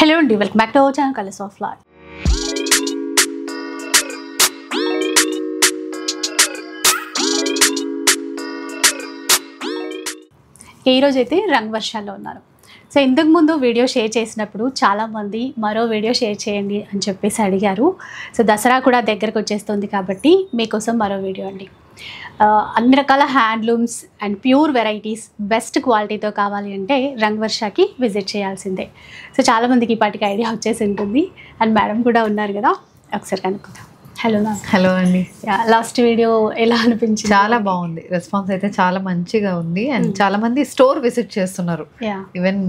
Hello and welcome back to our channel Colors of Life. ఈ రోజు అయితే రంగ్ వర్షాల్లో ఉన్నారు. సో ఇంతకు ముందు వీడియో షేర్ చేసినప్పుడు చాలామంది మరో వీడియో షేర్ చేయండి అని చెప్పేసి అడిగారు. సో దసరా కూడా దగ్గరకు వచ్చేస్తుంది కాబట్టి మీకోసం మరో వీడియో అండి. అన్ని రకాల handlooms and pure varieties best క్వాలిటీతో కావాలి అంటే రంగ్ వర్షాకి విజిట్ చేయాల్సిందే. సో చాలామందికి ఇప్పటికి ఐడియా వచ్చేసి ఉంటుంది. అండ్ మేడం కూడా ఉన్నారు కదా, ఒకసారి కనుక్కుందాం. Hello ma'am. హలో అండి. లాస్ట్ వీడియో ఎలా అనిపించింది? చాలా బాగుంది, రెస్పాన్స్ అయితే చాలా మంచిగా ఉంది. అండ్ చాలా మంది స్టోర్ విజిట్ చేస్తున్నారు. ఈవెన్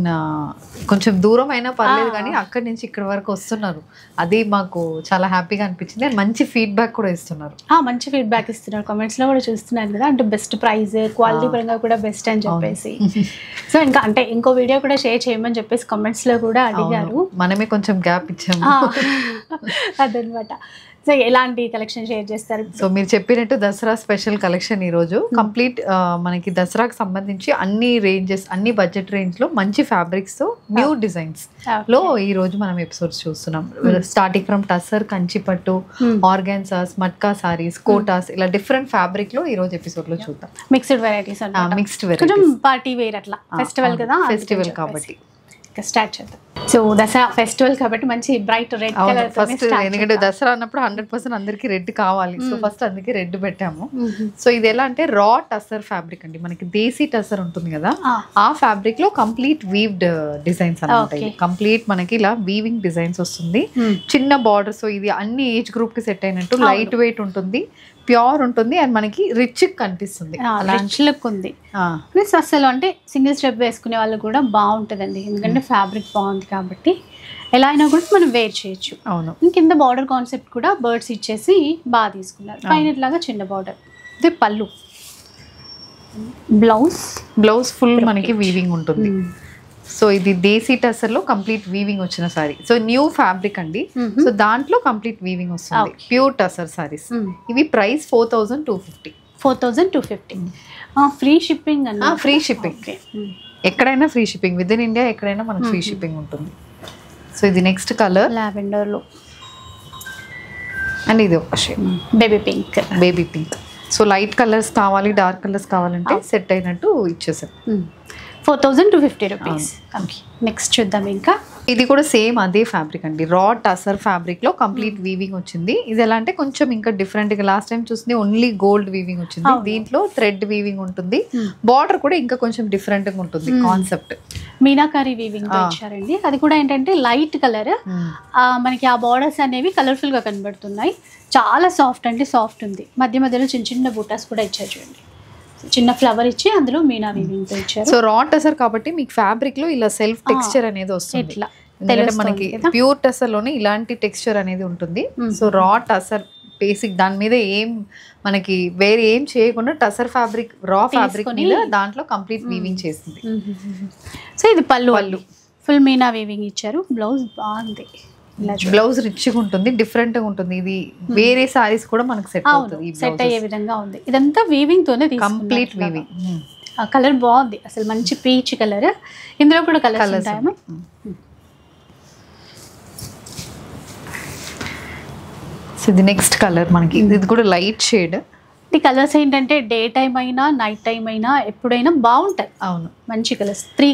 కొంచెం దూరం అయినా పర్లేదు కానీ అక్కడి నుంచి ఇక్కడ వరకు వస్తున్నారు. అది మాకు చాలా హ్యాపీగా అనిపించింది. అండ్ మంచి ఫీడ్బ్యాక్ కూడా ఇస్తున్నారు. మంచి ఫీడ్బ్యాక్ ఇస్తున్నారు, కామెంట్స్ లో కూడా చూస్తున్నారు కదా. అంటే బెస్ట్ ప్రైస్, క్వాలిటీ పరంగా కూడా బెస్ట్ అని చెప్పేసి. సో ఇంకా అంటే ఇంకో వీడియో కూడా షేర్ చేయమని చెప్పేసి కామెంట్స్ లో కూడా అడిగారు. మనమే కొంచెం గ్యాప్ ఇచ్చాము. అదనమాట. సో ఎలాంటి కలెక్షన్ షేర్ చేస్తారు? సో మీరు చెప్పినట్టు దసరా స్పెషల్ కలెక్షన్ ఈరోజు కంప్లీట్ మనకి దసరాకు సంబంధించి అన్ని రేంజెస్, అన్ని బడ్జెట్ రేంజ్ లో మంచి ఫ్యాబ్రిక్స్ తో న్యూ డిజైన్స్ లో ఈ రోజు మనం ఎపిసోడ్స్ చూస్తున్నాం. స్టార్టింగ్ ఫ్రమ్ టసర్, కంచిపట్టు, ఆర్గాన్సాస్, మట్కా సారీస్, కోటాస్, ఇలా డిఫరెంట్ ఫ్యాబ్రిక్ లో ఈ రోజు ఎపిసోడ్ లో చూద్దాం. Mixed varieties, mixed varieties, party wear అట్లా. ఫెస్టివల్ కదా, ఫెస్టివల్ కాబట్టి స్టార్ట్ చేద్దాం. సో దసరా ఫెస్టివల్ కాబట్టి మంచి బ్రైట్ రెడ్ కలర్ ఫస్ట్, ఎందుకంటే దసరా అన్నప్పుడు 100% అందరికి రెడ్ కావాలి. సో ఫస్ట్ అందుకే రెడ్ పెట్టాము. సో ఇది ఎలా అంటే రా టసర్ ఫ్యాబ్రిక్ అండి. మనకి దేశీ టసర్ ఉంటుంది కదా, ఆ ఫ్యాబ్రిక్ లో కంప్లీట్ వీవ్డ్ డిజైన్స్ అన్నమాట. కంప్లీట్ మనకి ఇలా వీవింగ్ డిజైన్స్ వస్తుంది, చిన్న బార్డర్. సో ఇది అన్ని ఏజ్ గ్రూప్ కి సెట్ అయినట్టు లైట్ వెయిట్ ఉంటుంది, ప్యూర్ ఉంటుంది. అండ్ మనకి రిచ్ కనిపిస్తుంది, రిచ్ లుక్ ఉంది. ప్లస్ అసలు అంటే సింగిల్ స్టెప్ వేసుకునే వాళ్ళు కూడా బాగుంటుందండి, ఎందుకంటే ఫ్యాబ్రిక్ బాగుంది కాబట్టి ఎలా అయినా కూడా మనం వేర్ చేయొచ్చు. అవును. కింద బార్డర్ కాన్సెప్ట్ కూడా బర్డ్స్ ఇచ్చేసి బాగా తీసుకున్నారు. పైన ఇట్లాగా చిన్న బార్డర్. ఇది పళ్ళు. బ్లౌజ్ ఫుల్ మనకి వీవింగ్ ఉంటుంది. సో ఇది దేశీ టసర్ లో కంప్లీట్ వీవింగ్ వచ్చిన సారీ. సో న్యూ ఫ్యాబ్రిక్ అండి. సో దాంట్లో కంప్లీట్ వీవింగ్ వస్తుంది, ప్యూర్ టసర్ సారీస్. ఇవి ప్రైస్ 4250. 4250. ఫ్రీ షిప్పింగ్ అన్న? ఫ్రీ షిప్పింగ్, ఎక్కడైనా free shipping. With in India ఎక్కడైనా మనకు ఫ్రీ షిప్పింగ్ ఉంటుంది. సో ఇది నెక్స్ట్ కలర్ లావెండర్ లో. అండ్ ఇది ఒక shade baby pink. So light colours కావాలి, డార్క్ కలర్స్ కావాలంటే సెట్ అయినట్టు ఇచ్చేసారు. 4250 రూపీస్. నెక్స్ట్ చూద్దాం. ఇంకా ఇది కూడా సేమ్ అదే ఫ్యాబ్రిక్ అండి, రా టసర్ ఫ్యాబ్రిక్ లో కంప్లీట్ వీవింగ్ వచ్చింది. ఇది ఎలా అంటే కొంచెం ఇంకా డిఫరెంట్ గా, లాస్ట్ టైం చూసింది ఓన్లీ గోల్డ్ వీవింగ్ వచ్చింది, దీంట్లో థ్రెడ్ వీవింగ్ ఉంటుంది. బార్డర్ కూడా ఇంకా కొంచెం డిఫరెంట్ గా ఉంటుంది. కాన్సెప్ట్ మీనాకారి వీవింగ్ ఇచ్చారండి. అది కూడా ఏంటంటే లైట్ కలర్, మనకి ఆ బార్డర్స్ అనేవి కలర్ఫుల్ గా కనబడుతున్నాయి. చాలా సాఫ్ట్ అంటే సాఫ్ట్ ఉంది. మధ్య మధ్యలో చిన్న చిన్న బూటాస్ కూడా ఇచ్చారు చూడండి, చిన్న ఫ్లవర్ ఇచ్చి అందులో మీనా వీవింగ్ తో ఇచ్చారు. సో రా టసర్ కాబట్టి మీకు ఫ్యాబ్రిక్ లో ఇలా సెల్ఫ్ టెక్స్చర్ అనేది వస్తుంది. ఎందుకంటే మనకి ప్యూర్ టసర్ లోనే ఇలాంటి టెక్స్చర్ అనేది ఉంటుంది. సో రా టసర్ బేసిక్, దాని మీద ఏం మనకి వేరే ఏం చేయకుండా టసర్ ఫ్యాబ్రిక్, రా ఫ్యాబ్రిక్ మీద దాంట్లో కంప్లీట్ వీవింగ్ చేస్తుంది. సో ఇది పళ్ళు ఫుల్ మీనా వీవింగ్ ఇచ్చారు. బ్లౌజ్ బాగుంది, బ్లౌజ్ రిచ్ గా ఉంటుంది, డిఫరెంట్ గా ఉంటుంది. ఇది వేరే సారీస్ కూడా మనకు సెట్ అవుతుంది, సెట్ అయ్యే విధంగా ఉంది. ఇదంతా వీవింగ్ తోనే కంప్లీట్ వీవింగ్. కలర్ బాగుంది అసలు, మంచి పీచ్ కలర్. ఇందులో కూడా కలర్స్ ఉంటాయమ్మా. ఇది నెక్స్ట్ కలర్ మనకి, ఇది కూడా లైట్ షేడ్. ఈ కలర్స్ ఏంటంటే డే టైం అయినా నైట్ టైం అయినా ఎప్పుడైనా బాగుంటాయి. అవును, మంచి కలర్స్. 3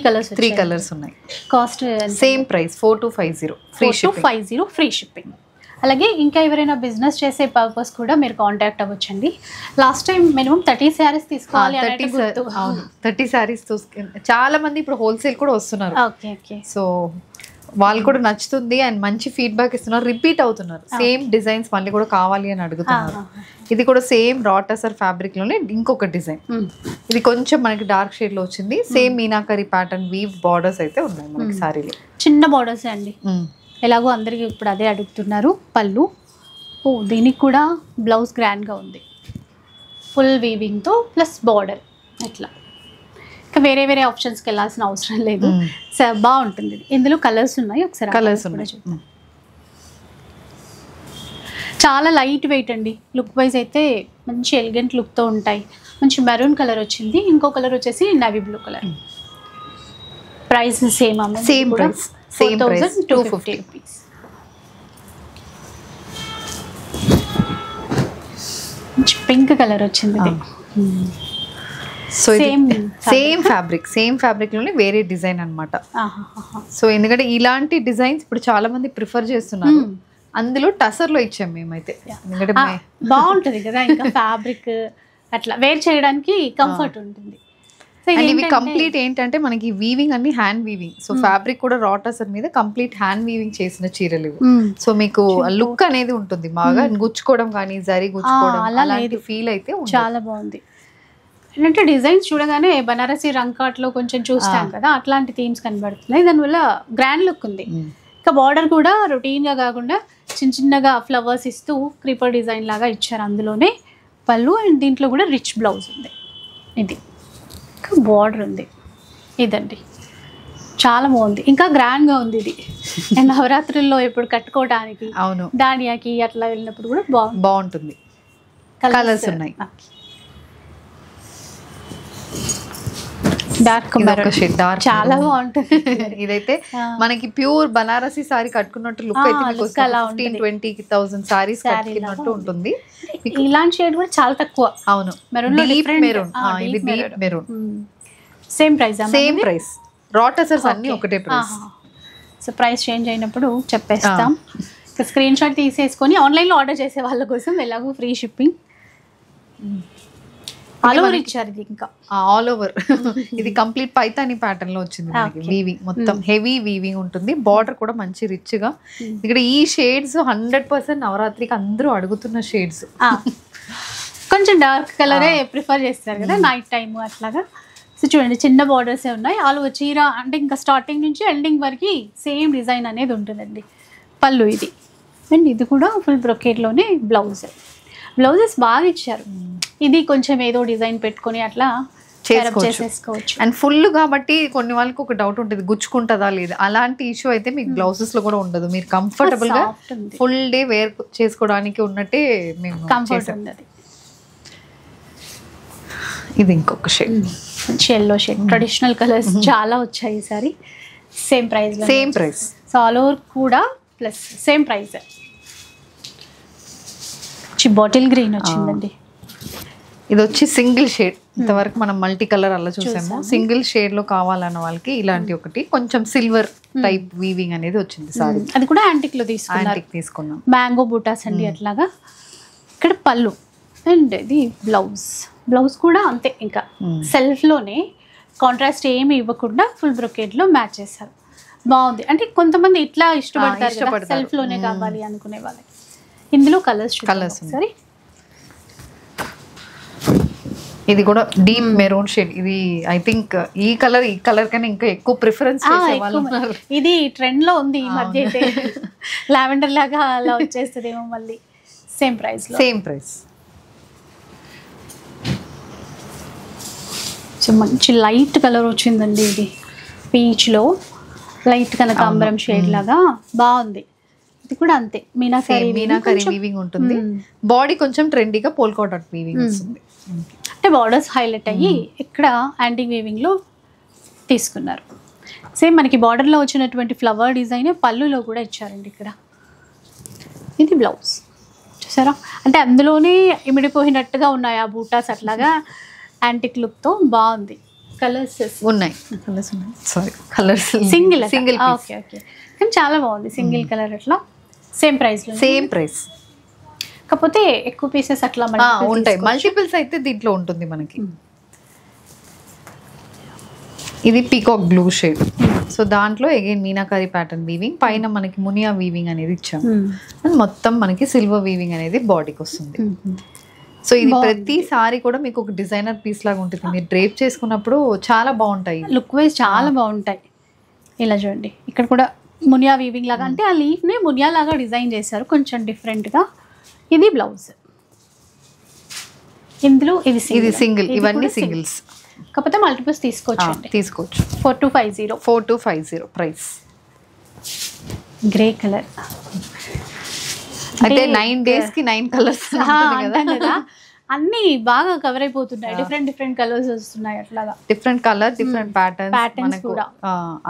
కలర్స్ ఉన్నాయి. Cost same price 4250 free shipping. అలాగే ఇంకా ఎవరైనా బిజినెస్ చేసే పర్పస్ కూడా మీరు కాంటాక్ట్ అవ్వచ్చండి. లాస్ట్ టైం మినిమం 30 శారీస్ తీసుకోవాలి. 30 శారీస్ చాలా మంది ఇప్పుడు హోల్సేల్ కూడా వస్తున్నారు. ఓకే. సో వాళ్ళు కూడా నచ్చుతుంది అండ్ మంచి ఫీడ్బ్యాక్ ఇస్తున్నారు, రిపీట్ అవుతున్నారు. సేమ్ డిజైన్స్ మళ్ళీ కూడా కావాలి అని అడుగుతున్నారు. ఇది కూడా సేమ్ రా టసర్ ఫ్యాబ్రిక్ లోనే ఇంకొక డిజైన్. ఇది కొంచెం మనకి డార్క్ షేడ్ లో వచ్చింది. Same meenakari pattern weave borders అయితే ఉన్నాయి మనకి సారీలో. చిన్న బార్డర్స్ అండి, ఎలాగో అందరికి ఇప్పుడు అదే అడుగుతున్నారు. పళ్ళు, దీనికి కూడా బ్లౌజ్ గ్రాండ్ గా ఉంది, ఫుల్ వీవింగ్ తో ప్లస్ బార్డర్. అట్లా ఇంకా వేరే వేరే ఆప్షన్స్కి వెళ్ళాల్సిన అవసరం లేదు. బాగుంటుంది. ఇందులో కలర్స్ ఉన్నాయి, ఒకసారి కలర్స్ ఉన్నాయి. చాలా లైట్ వెయిట్ అండి. లుక్ వైజ్ అయితే మంచి ఎలిగెంట్ లుక్తో ఉంటాయి. మంచి మెరూన్ కలర్ వచ్చింది, ఇంకో కలర్ వచ్చేసి navy blue colour. Price same same price same price 250 rupees. Pink colour వచ్చింది ఇది. సో Same సేమ్ ఫ్యాబ్రిక్ లోనే వేరే డిజైన్ అన్నమాట. సో ఎందుకంటే ఇలాంటి డిజైన్స్ ఇప్పుడు చాలా మంది ప్రిఫర్ చేస్తున్నారు. అందులో టసర్ లో ఇచ్చాం మేమైతే, ఎందుకంటే బాగుంటది కదా, ఇంకా ఫ్యాబ్రిక్ అట్లా వేర్ చేయడానికి కంఫర్ట్ ఉంటుంది. అండ్ ఇవి కంప్లీట్ ఏంటంటే మనకి వీవింగ్ అన్ని హ్యాండ్ వీవింగ్. సో ఫ్యాబ్రిక్ కూడా రా టసర్ మీద కంప్లీట్ హ్యాండ్ వీవింగ్ చేసిన చీరలు ఇవి. సో మీకు లుక్ అనేది ఉంటుంది బాగా, గుచ్చుకోవడం కానీ జరీ గుచ్చుకోవడం అలాంటి ఫీల్ అయితే చాలా బాగుంది. ఏంటంటే డిజైన్స్ చూడగానే బనారసి రంకాట్లో కొంచెం చూస్తాం కదా, అట్లాంటి థీమ్స్ కనబడుతున్నాయి. దానివల్ల గ్రాండ్ లుక్ ఉంది. ఇంకా బార్డర్ కూడా రొటీన్ గా కాకుండా చిన్న చిన్నగా ఫ్లవర్స్ ఇస్తూ క్రీపర్ డిజైన్ లాగా ఇచ్చారు. అందులోనే పళ్ళు అండ్ దీంట్లో కూడా రిచ్ బ్లౌజ్ ఉంది. ఇది ఇంకా బార్డర్ ఉంది. ఇదండి చాలా బాగుంది, ఇంకా గ్రాండ్ గా ఉంది ఇది. నవరాత్రుల్లో ఇప్పుడు కట్టుకోవడానికి, అవును, దానియాకి అట్లా వెళ్ళినప్పుడు కూడా బాగుంటుంది. కలర్స్ ఉన్నాయి. డార్క్ షేడ్ చాలా బాగుంటుంది. ఇదైతే మనకి ప్యూర్ బనారసి సారీ కట్టుకున్నట్టు లుక్ అయితే 15,000-20,000 సారీస్ కట్టుకున్నట్టు ఉంటుంది. ఇలాంటి షేడ్ కూడా చాలా తక్కువ. అవును, డీప్ మెరూన్. ఇది డీప్ మెరూన్. Same price. రా టసర్స్ అన్ని ఒకటే ప్రైస్. సో ప్రైస్ చేంజ్ అయినప్పుడు చెప్పేస్తాం. స్క్రీన్ షాట్ తీసేసుకొని ఆన్లైన్ లో ఆర్డర్ చేసే వాళ్ళ కోసం ఎలాగో ఫ్రీ షిప్పింగ్. ఆల్ ఓవర్ ఇచ్చారు. ఇది ఇంకా ఆల్ ఓవర్ ఇది కంప్లీట్ పైతాని ప్యాటర్న్ లో వచ్చింది మనకి. వీవింగ్ మొత్తం హెవీ వీవింగ్ ఉంటుంది. బార్డర్ కూడా మంచి రిచ్ గా. ఇక్కడ ఈ షేడ్స్ 100% నవరాత్రికి అందరూ అడుగుతున్న షేడ్స్. కొంచెం డార్క్ కలరే ప్రిఫర్ చేస్తారు కదా నైట్ టైమ్ అట్లాగా. సో చూడండి, చిన్న బార్డర్స్ ఉన్నాయి. ఆల్ ఓవర్ చీర అంటే ఇంకా స్టార్టింగ్ నుంచి ఎండింగ్ వరకు సేమ్ డిజైన్ అనేది ఉంటుందండి. పళ్ళు ఇది, అండ్ ఇది కూడా ఫుల్ బ్రొకేట్లోనే బ్లౌజెస్ బాగా ఇచ్చారు. ఇది కొంచెం ఏదో డిజైన్ పెట్టుకొని అట్లా చేసేసుకోవచ్చు. అండ్ ఫుల్ కాబట్టి కొన్ని వాళ్ళకి ఒక డౌట్ ఉంటుంది, గుచ్చుకుంటుందా లేదా. అలాంటి ఇష్యూ అయితే మీకు బ్లౌజెస్ లో కూడా ఉండదు. మీరు కంఫర్టబుల్ గా ఫుల్ డే వేర్ చేసుకోవడానికి ఉన్నట్టే మేము కంఫర్ట్ ఉంది. ఇది ఇంకొక shade, yellow shade. Traditional colours చాలా వచ్చాయి ఈసారి. Same price. So all over కూడా plus same price. Bottle green వచ్చిందండి. ఇది వచ్చి సింగిల్ షేడ్. ఇంతవరకు మనం మల్టీ కలర్ అలా చూసాము. సింగిల్ షేడ్ లో కావాలన్న వాళ్ళకి ఇలాంటి ఒకటి కొంచెం సిల్వర్ టైప్ వీవింగ్ అనేది వచ్చింది సారీ. అది కూడా యాంటిక్ లో తీసుకున్నాం. మ్యాంగో బూటాస్ అండి అట్లాగా. ఇక్కడ పళ్ళు అండ్ ఇది బ్లౌజ్ కూడా అంతే. ఇంకా సెల్ఫ్ లోనే కాంట్రాస్ట్ ఏమి ఇవ్వకుండా ఫుల్ బ్రొకేట్ లో మ్యాచ్ చేశారు. బాగుంది. అంటే కొంతమంది ఇట్లా ఇష్టపడతారు, సెల్ఫ్ లోనే కావాలి అనుకునే వాళ్ళకి. ఇందులో కలర్స్ సరే. ఇది కూడా డీప్ మెరూన్ షేడ్. ఇది ఐ థింక్ ఈ కలర్ కన్నా ఇంకా ఎక్కువ ప్రిఫరెన్స్ చేసేవాళ్ళు. ఇది ట్రెండ్ లో ఉంది ఈ మధ్య అయితే. లావెండర్ లాగా అలా వచ్చేస్తుందేమో మళ్ళీ. Same price. మంచి లైట్ కలర్ వచ్చిందండి. ఇది పీచ్ లో లైట్ కనకాంబరం షేడ్ లాగా బాగుంది. ఇది కూడా అంతే, మీనాకరీ వీవింగ్ ఉంటుంది. బాడీ కొంచెం ట్రెండీగా పోల్కా డాట్ వీవింగ్ వస్తుంది. అంటే బార్డర్స్ హైలైట్ అయ్యి ఇక్కడ యాంటిక్ వీవింగ్ లో తీసుకున్నారు. సేమ్ మనకి బార్డర్ లో వచ్చినటువంటి ఫ్లవర్ డిజైన్ పళ్ళులో కూడా ఇచ్చారండి. ఇక్కడ ఇది బ్లౌజ్ చూసారా, అంటే అందులోనే ఇమిడిపోయినట్టుగా ఉన్నాయి ఆ బూటాస్. అట్లాగా యాంటిక్ లుక్ తో బాగుంది. కలర్స్ ఉన్నాయి. సింగిల్ ఓకే కానీ చాలా బాగుంది. సింగిల్ కలర్ అట్లా సేమ్ ప్రైస్. కాకపోతే ఎక్కువ పీసెస్ అట్లా ఉంటాయి. మల్టిపుల్స్ అయితే దీంట్లో ఉంటుంది మనకి. ఇది పీకాక్ బ్లూ షేడ్. సో దాంట్లో అగైన్ మీనాకరీ ప్యాటర్న్ వీవింగ్, పైన మనకి మునియా వీవింగ్ అనేది ఇచ్చాము. మొత్తం మనకి సిల్వర్ వీవింగ్ అనేది బాడీకి వస్తుంది. సో ఇది ప్రతి సారీ కూడా మీకు ఒక డిజైనర్ పీస్ లాగా ఉంటుంది. మీరు డ్రేప్ చేసుకున్నప్పుడు చాలా బాగుంటాయి, లుక్ వైజ్ చాలా బాగుంటాయి. ఇలా చూడండి, ఇక్కడ కూడా మునియా వీవింగ్ లాగా, అంటే ఆ లీఫ్ ని మునియా లాగా డిజైన్ చేశారు కొంచెం డిఫరెంట్ గా. ఇది బ్లౌజ్. ఇందులో ఇది సింగిల్, ఇవన్నీ సింగిల్స్. కాకపోతే మల్టిపుల్స్ తీసుకోవచ్చు. 4250 ప్రైస్. గ్రే కలర్ అంటే 9 days కి 9 కలర్స్ కదా, అన్ని బాగా కవర్ అయిపోతున్నాయి. డిఫరెంట్ కలర్స్ వస్తున్నాయి. అట్లాగా డిఫరెంట్ కలర్, డిఫరెంట్ ప్యాటర్న్స్ కూడా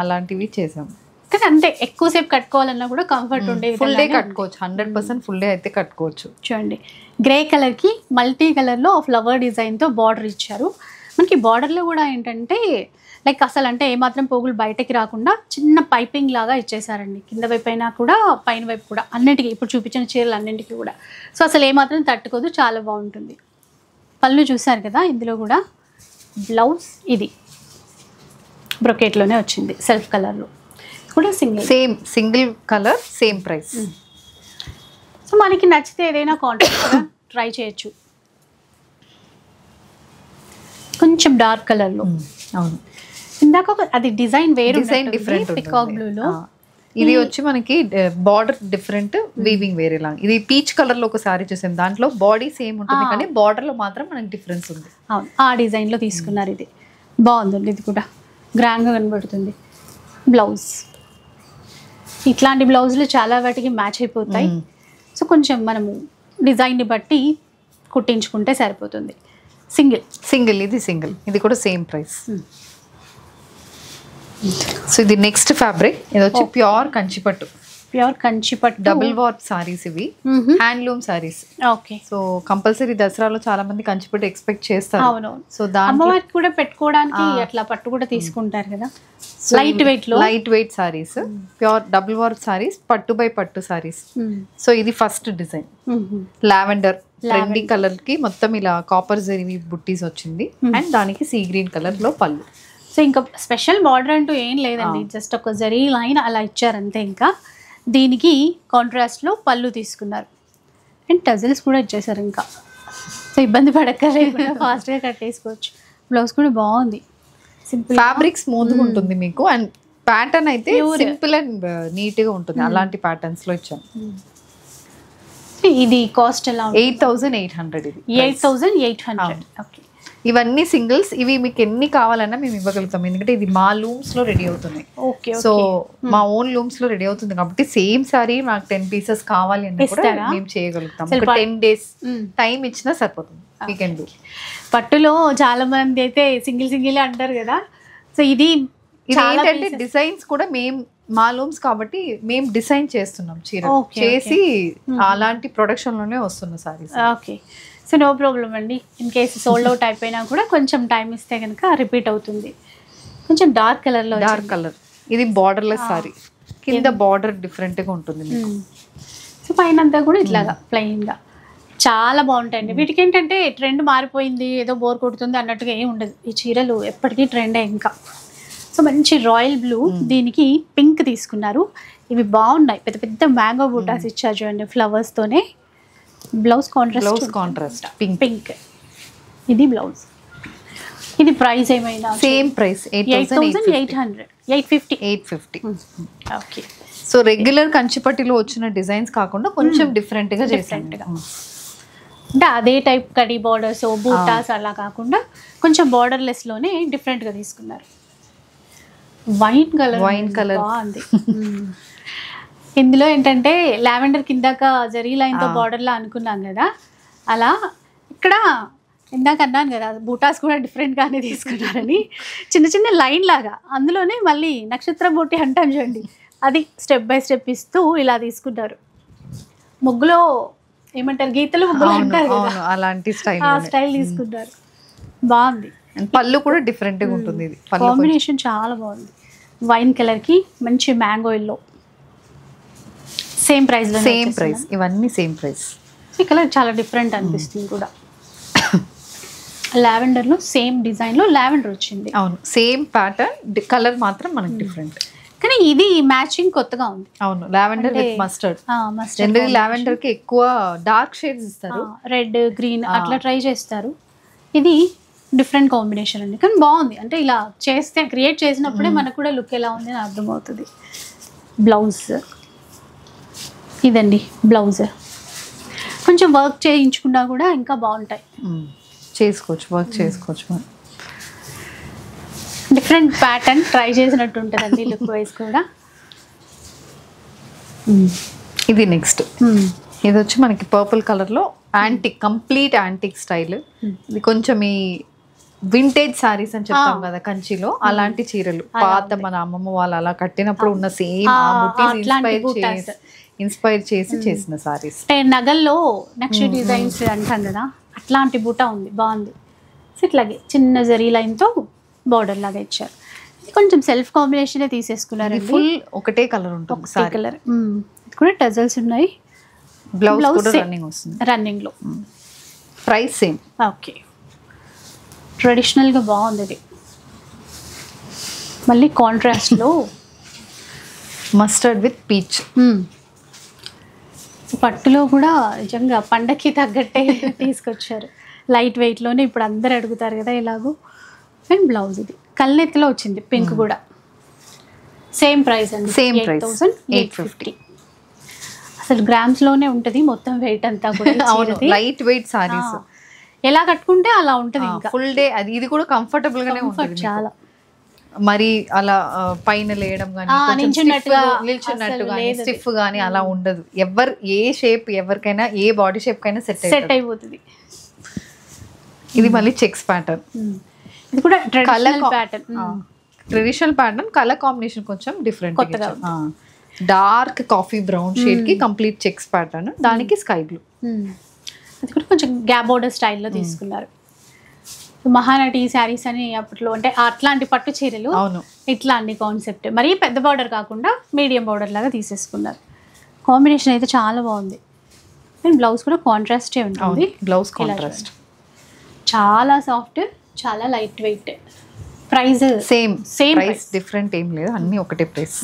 అలాంటివి చేసాం. కానీ అంతే ఎక్కువసేపు కట్టుకోవాలన్నా కూడా కంఫర్ట్ ఉండే ఫుల్ డే కట్టుకోవచ్చు, 100% ఫుల్ డే అయితే కట్టుకోవచ్చు. చూడండి గ్రే కలర్కి మల్టీ కలర్లో ఫ్లవర్ డిజైన్తో బార్డర్ ఇచ్చారు. మనకి బార్డర్లో కూడా ఏంటంటే లైక్ అసలు అంటే ఏమాత్రం పోగులు బయటకి రాకుండా చిన్న పైపింగ్ లాగా ఇచ్చేసారండి. కింద వైపు అయినా కూడా పైన వైపు కూడా అన్నింటికి ఇప్పుడు చూపించిన చీరలు అన్నింటికి కూడా. సో అసలు ఏమాత్రం తట్టుకోదు, చాలా బాగుంటుంది. పళ్ళు చూసారు కదా, ఇందులో కూడా బ్లౌజ్ ఇది బ్రొకెట్లోనే వచ్చింది సెల్ఫ్ కలర్లో కూడా single colour same price. So మనకి నచ్చితే ఏదైనా కాంట్రాస్ట్ కూడా ట్రై చేయొచ్చు. కొంచెం డార్క్ కలర్లో. అవును, ఇందాక అది డిజైన్ వేరు, డిజైన్ డిఫరెంట్, పికాక్ బ్లూలో. ఇది వచ్చి మనకి బార్డర్ డిఫరెంట్, వీవింగ్ వేరేలా. ఇది పీచ్ కలర్ లో ఒక సారీ చూసాం, దాంట్లో బాడీ సేమ్ ఉంటుంది కానీ బార్డర్ లో మాత్రం మనకి డిఫరెన్స్ ఉంది. అవును, ఆ డిజైన్ లో తీసుకున్నారు. ఇది బాగుందండి, ఇది కూడా గ్రాండ్ గా కనబడుతుంది. బ్లౌజ్ ఇట్లాంటి బ్లౌజులు చాలా వాటికి మ్యాచ్ అయిపోతాయి. సో కొంచెం మనము డిజైన్ని బట్టి కుట్టించుకుంటే సరిపోతుంది. ఇది సింగిల్, ఇది కూడా సేమ్ ప్రైస్. సో ఇది నెక్స్ట్ ఫ్యాబ్రిక్, ఇది వచ్చి ప్యూర్ కంచిపట్టు. డబుల్ వార్ప్ సారీస్ ఇవి, handloom saris. Okay. So compulsory దసరాలో చాలా మంది కంచిపట్టు ఎక్స్పెక్ట్ చేస్తారు. అవునవును. సో అమ్మవారికి కూడా పెట్టుకోవడానికి అట్లా పట్టు కూడా తీసుకుంటారు కదా. Light weight saris, pure double warp saris, పట్టు బై పట్టు సారీస్. సో ఇది first design lavender trendy colour కి మొత్తం ఇలా కాపర్ జరీ బుట్టీస్ వచ్చింది అండ్ దానికి సీ గ్రీన్ కలర్ లో పళ్ళు. సో ఇంకా స్పెషల్ బార్డర్ అంటూ ఏం లేదండి, జస్ట్ ఒక జరీ లైన్ అలా ఇచ్చారు అంతే. ఇంకా దీనికి కాంట్రాస్ట్లో పళ్ళు తీసుకున్నారు అండ్ టజిల్స్ కూడా ఇచ్చేసారు. ఇంకా సో ఇబ్బంది పడక్కర్లేకుండా ఫాస్ట్గా కట్టేసుకోవచ్చు. బ్లౌజ్ కూడా బాగుంది, సింపుల్ ఫ్యాబ్రిక్ స్మూత్గా ఉంటుంది మీకు. అండ్ ప్యాటర్న్ అయితే సింపుల్ అండ్ నీట్గా ఉంటుంది. అలాంటి ప్యాటర్న్స్ లో ఇచ్చాను. ఇది కాస్ట్ ఎలా? 8,800. ఇది 8,800. ఓకే. ఇవన్నీ సింగిల్స్. ఇవి మీకు ఎన్ని కావాలన్నా మేము ఇవ్వగలుగుతాం, ఎందుకంటే ఇది మా లూమ్స్ లో రెడీ అవుతున్నాయి. సో మా ఓన్ లూమ్స్ లో రెడీ అవుతుంది కాబట్టి సేమ్ సారీ మాకు 10 పీసెస్ కావాలి అని కూడా మేము చేయగలుగుతాం. 10 days టైం ఇచ్చినా సరిపోతుంది. We can do. పట్టులో చాలా మంది అయితే సింగిల్ అంటారు కదా. సో ఇది ఏంటంటే డిజైన్స్ కూడా మేము మా లూమ్స్ కాబట్టి మేము డిజైన్ చేస్తున్నాం చీర చేసి, అలాంటి ప్రొడక్షన్ లోనే వస్తున్న saris. Okay. So no problem అండి. ఇన్ కేసు సోల్డ్ అవుట్ అయిపోయినా కూడా కొంచెం టైం ఇస్తే కనుక రిపీట్ అవుతుంది. కొంచెం డార్క్ కలర్లో. Dark colour. ఇది బార్డర్లెస్ సారీ, కింద బార్డర్ డిఫరెంట్గా ఉంటుంది మీకు. సో పైన అంతా కూడా ఇట్లాగా ప్లెయిన్గా చాలా బాగుంటాయండి. వీటికి ఏంటంటే ట్రెండ్ మారిపోయింది, ఏదో బోర్ కొడుతుంది అన్నట్టుగా ఏమి ఉండదు. ఈ చీరలు ఎప్పటికీ ట్రెండే ఇంకా. సో మంచి రాయల్ బ్లూ, దీనికి పింక్ తీసుకున్నారు. ఇవి బాగున్నాయి, పెద్ద పెద్ద మ్యాంగో బూటాస్ ఇచ్చారు చూడండి ఫ్లవర్స్తోనే. Blouse contrast pink. ఇది బ్లౌజ్. ఇది ప్రైస్ ఏమైనా? Same price 8,800. 850. Okay. So regular కంచిపట్టిలో వచ్చిన డిజైన్స్ కాకుండా కొంచెం డిఫరెంట్ గా అంటే అదే టైప్ కడి బార్డర్స్ బూటాస్ అలా కాకుండా కొంచెం బార్డర్లెస్ లోనే డిఫరెంట్ గా తీసుకున్నారు. వైన్ కలర్ బాగుంది. ఇందులో ఏంటంటే లావెండర్ కిందాక జరీ లైన్తో బార్డర్లా అనుకున్నాం కదా, అలా ఇక్కడ ఇందాక అన్నాను కదా బూటాస్ కూడా డిఫరెంట్గానే తీసుకున్నారని. చిన్న చిన్న లైన్ లాగా అందులోనే మళ్ళీ నక్షత్ర బూటి అంటాం చూడండి, అది స్టెప్ బై స్టెప్ ఇస్తూ ఇలా తీసుకున్నారు. ముగ్గులో ఏమంటారు, గీతలు ముగ్గులు అంటారు కదా, అలాంటి స్టైల్ తీసుకున్నారు. బాగుంది. పళ్ళు కూడా డిఫరెంట్గా ఉంటుంది. ఇది కాంబినేషన్ చాలా బాగుంది. వైన్ కలర్కి మంచి మ్యాంగో ఎల్లో. Same price. ఇవన్నీ సేమ్ ప్రైస్. ఈ కలర్ చాలా డిఫరెంట్ అనిపిస్తుంది కూడా. లావెండర్లో సేమ్ డిజైన్లో లావెండర్ వచ్చింది. అవును, సేమ్ ప్యాటర్న్, కలర్ మాత్రం మనకి డిఫరెంట్. కానీ ఇది మ్యాచింగ్ కొత్తగా ఉంది. అవును, lavender with mustard. Generally lavender కి ఎక్కువ డార్క్ షేడ్స్ ఇస్తారు, రెడ్ గ్రీన్ అట్లా ట్రై చేస్తారు. ఇది డిఫరెంట్ కాంబినేషన్ అండి, కానీ బాగుంది. అంటే ఇలా చేస్తే క్రియేట్ చేసినప్పుడే మనకు కూడా లుక్ ఎలా ఉంది అని అర్థమవుతుంది. బ్లౌజ్ ఇదండి. బ్లౌజ్ కొంచెం వర్క్ చేయించుకున్నా కూడా ఇంకా బాగుంటాయి. చేసుకోవచ్చు, వర్క్ చేసుకోవచ్చు. డిఫరెంట్ ప్యాటర్న్ ట్రై చేసినట్టు ఉంటుందండి లుక్ వైజ్ కూడా. ఇది నెక్స్ట్. ఇది వచ్చి మనకి పర్పుల్ కలర్లో యాంటిక్, కంప్లీట్ యాంటిక్ స్టైల్. ఇది కొంచెం ఈ వింటేజ్ సారీస్ అని చెప్తాం కదా కంచిలో, అలాంటి చీరలు పాత మన అమ్మమ్మ వాళ్ళు అలా కట్టినప్పుడు ఉన్న సేమ్ ఇన్స్పైర్ చేసి చేసిన సారీస్. అంటే నగల్లో నక్షి డిజైన్స్ అంటాం కదా, అట్లాంటి బూట ఉంది, బాగుంది. సో ఇట్లాగే చిన్న జరీ లైన్తో బార్డర్ లాగా ఇచ్చారు. కొంచెం సెల్ఫ్ కాంబినేషన్ తీసేసుకున్నారు, ఫుల్ ఒకటే కలర్ ఉంటుంది, ఒకటే కలర్. ఇది కూడా టజల్స్ ఉన్నాయి, బ్లౌజ్ కూడా రన్నింగ్ వస్తుంది. రన్నింగ్లో ప్రైస్ సేమ్. ఓకే, ట్రెడిషనల్గా బాగుంది ఇది. మళ్ళీ కాంట్రాస్ట్లో మస్టర్డ్ విత్ పీచ్. పట్టులో కూడా నిజంగా పండక్కి తగ్గట్టే తీసుకొచ్చారు, లైట్ వెయిట్లోనే. ఇప్పుడు అందరు అడుగుతారు కదా ఇలాగూ. అండ్ బ్లౌజ్ ఇది కల్నెత్తిలో వచ్చింది, పింక్ కూడా. సేమ్ ప్రైస్ అండి, సేమ్ ప్రైస్ 8,850. అసలు గ్రామ్స్లోనే ఉంటుంది మొత్తం వెయిట్ అంతా కూడా. లైట్ వెయిట్ సారీస్ ఎలా కట్టుకుంటే అలా ఉంటుంది, ఇంకా ఫుల్ డే. అది ఇది కూడా కంఫర్టబుల్ గానే ఉంటుంది చాలా. మరి అలా పైన లేయడం కానీ నిల్చున్నట్టు కానీ స్టిఫ్ కానీ అలా ఉండదు. ఏ షేప్ ఎవరికైనా, ఏ బాడీ షేప్ కైనా సెట్ అయిపోతుంది. ఇది మళ్ళీ చెక్స్ ప్యాటర్న్. ఇది కూడా ట్రెడిషనల్ ప్యాటర్న్. కలర్ కాంబినేషన్ కొంచెం different, dark coffee brown shade కి కంప్లీట్ చెక్స్ ప్యాటర్న్, దానికి స్కై బ్లూ. అది కూడా కొంచెం గ్యాప్ బోర్డర్ స్టైల్లో తీసుకున్నారు. మహానటి శారీస్ అని అప్పట్లో, అంటే అట్లాంటి పట్టు చీరలు ఇట్లాంటి కాన్సెప్ట్, మరీ పెద్ద బార్డర్ కాకుండా మీడియం బార్డర్ లాగా తీసేసుకున్నారు. కాంబినేషన్ అయితే చాలా బాగుంది. అండ్ బ్లౌజ్ కూడా కాంట్రాస్టే ఉంటుంది. బ్లౌజ్ కాంట్రాస్ట్, చాలా సాఫ్ట్, చాలా light weight. Price same price, different ఏం లేదు, అన్నీ ఒకటే ప్రైస్.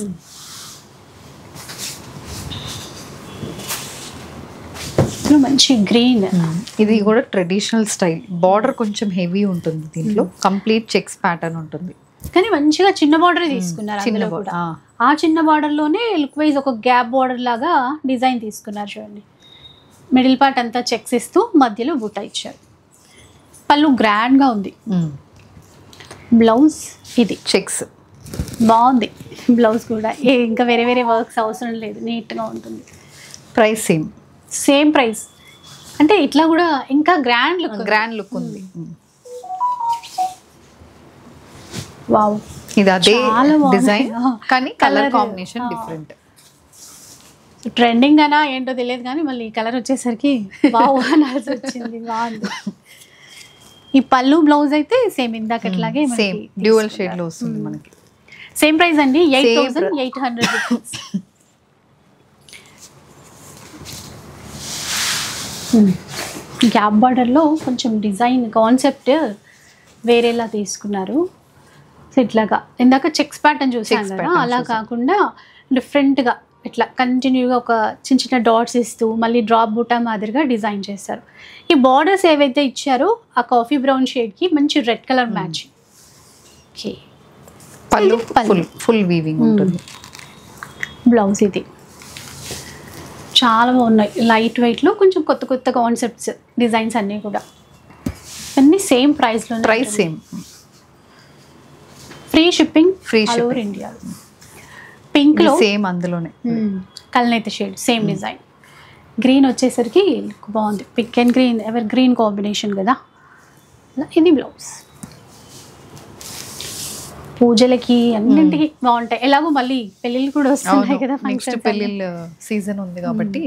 మంచి గ్రీన్. ఇది కూడా ట్రెడిషనల్ స్టైల్, బార్డర్ కొంచెం హెవీ ఉంటుంది దీంట్లో, కంప్లీట్ చెక్స్ ప్యాటర్న్ ఉంటుంది. కానీ మంచిగా చిన్న బార్డర్ తీసుకున్నారు. ఆ చిన్న బార్డర్ లోనే లుక్ వైజ్ ఒక గ్యాప్ బార్డర్ లాగా డిజైన్ తీసుకున్నారు. చూడండి, మిడిల్ పార్ట్ అంతా చెక్స్ ఇస్తూ మధ్యలో బుట్ట ఇచ్చారు. పళ్ళు గ్రాండ్ గా ఉంది. బ్లౌజ్ ఇది చెక్స్, బాగుంది. బ్లౌజ్ కూడా ఇంకా వేరే వేరే వర్క్స్ అవసరం లేదు, నీట్ గా ఉంటుంది. Price same price. అంటే ఇట్లా కూడా ఇంకా గ్రాండ్ లుక్ ఉంది. వావ్, ఇది అదే డిజైన్ కానీ కలర్ కాంబినేషన్ డిఫరెంట్. ట్రెండింగ్ అనా ఏంటో తెలియదు కానీ మళ్ళీ ఈ కలర్ వచ్చేసరికి వావ్ అనాల్సి వచ్చింది. బాగుంది. ఈ పళ్ళు బ్లౌజ్ అయితే సేమ్ ఇందాకట్లాగే సేమ్ డ్యూయల్ షేడ్ లో వస్తుంది మనకి. సేమ్ ప్రైస్ అండి, 8,800 రూపీస్. గ్యాప్ బార్డర్లో కొంచెం డిజైన్ కాన్సెప్ట్ వేరేలా తీసుకున్నారు. సో ఇట్లాగా ఇందాక చెక్స్ ప్యాటర్న్ చూసాను కదా, అలా కాకుండా డిఫరెంట్గా ఇట్లా కంటిన్యూగా ఒక చిన్న చిన్న డాట్స్ ఇస్తూ మళ్ళీ డ్రాప్ బూటా మాదిరిగా డిజైన్ చేస్తారు. ఈ బార్డర్స్ ఏవైతే ఇచ్చారో ఆ కాఫీ బ్రౌన్ షేడ్కి మంచి రెడ్ కలర్ మ్యాచ్. ఓకే, పళ్ళు ఫుల్ వీవింగ్ ఉంటుంది. బ్లౌజ్ ఇది చాలా బాగున్నాయి, లైట్ వెయిట్లో కొంచెం కొత్త కొత్త కాన్సెప్ట్స్, డిజైన్స్ అన్నీ కూడా. అన్నీ సేమ్ ప్రైస్లో. Price same, free shipping, free all over India. పింక్లో సేమ్ అందులోనే కల్నేత షేడ్, సేమ్ డిజైన్. గ్రీన్ వచ్చేసరికి బాగుంది, pink and green evergreen combination కదా. ఇది బ్లౌజ్. పూజలకి అన్నింటికి బాగుంటాయి. ఎలాగో మళ్ళీ పెళ్ళిళ్ళు కూడా వస్తున్నాయి కదా, నెక్స్ట్ పెళ్ళిళ్ళ సీజన్ ఉంది కాబట్టి.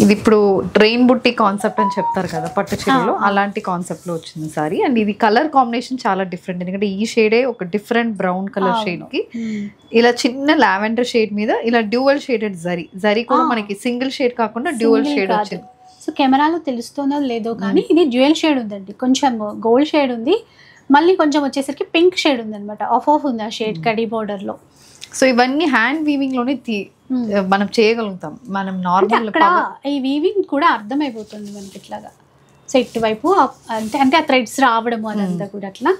ఇది ఇప్పుడు ట్రైన్ బుట్టి కాన్సెప్ట్ అని చెప్తారు కదా పట్టు చీరలో, అలాంటి కాన్సెప్ట్ లో వచ్చింది సారీ. అండ్ ఇది కలర్ కాంబినేషన్ చాలా డిఫరెంట్, ఎందుకంటే ఈ షేడే ఒక డిఫరెంట్ బ్రౌన్ కలర్ షేడ్ కి ఇలా చిన్న లావెండర్ షేడ్ మీద ఇలా డ్యూయల్ షేడెడ్ జరీ కూడా మనకి సింగిల్ షేడ్ కాకుండా డ్యూయల్ షేడ్ వచ్చింది. సో కెమెరాలో తెలుస్తుందో లేదో కానీ ఇది డ్యూయల్ షేడ్ ఉందండి. కొంచెం గోల్డ్ షేడ్ ఉంది, మళ్ళీ కొంచెం వచ్చేసరికి పింక్ షేడ్ ఉంది అనమాట. ఆఫ్ ఉంది ఆ షేడ్ కడీ బోర్డర్ లో. సో ఇవన్నీ హ్యాండ్ వీవింగ్ లోనే మనం చేయగలుగుతాం. మనం నార్మల్ ఈ వీవింగ్ కూడా అర్థమైపోతుంది మనకి ఇట్లాగా. సో ఇటువైపు అంటే ఆ థ్రెడ్స్ రావడము అదంతా కూడా అట్లా.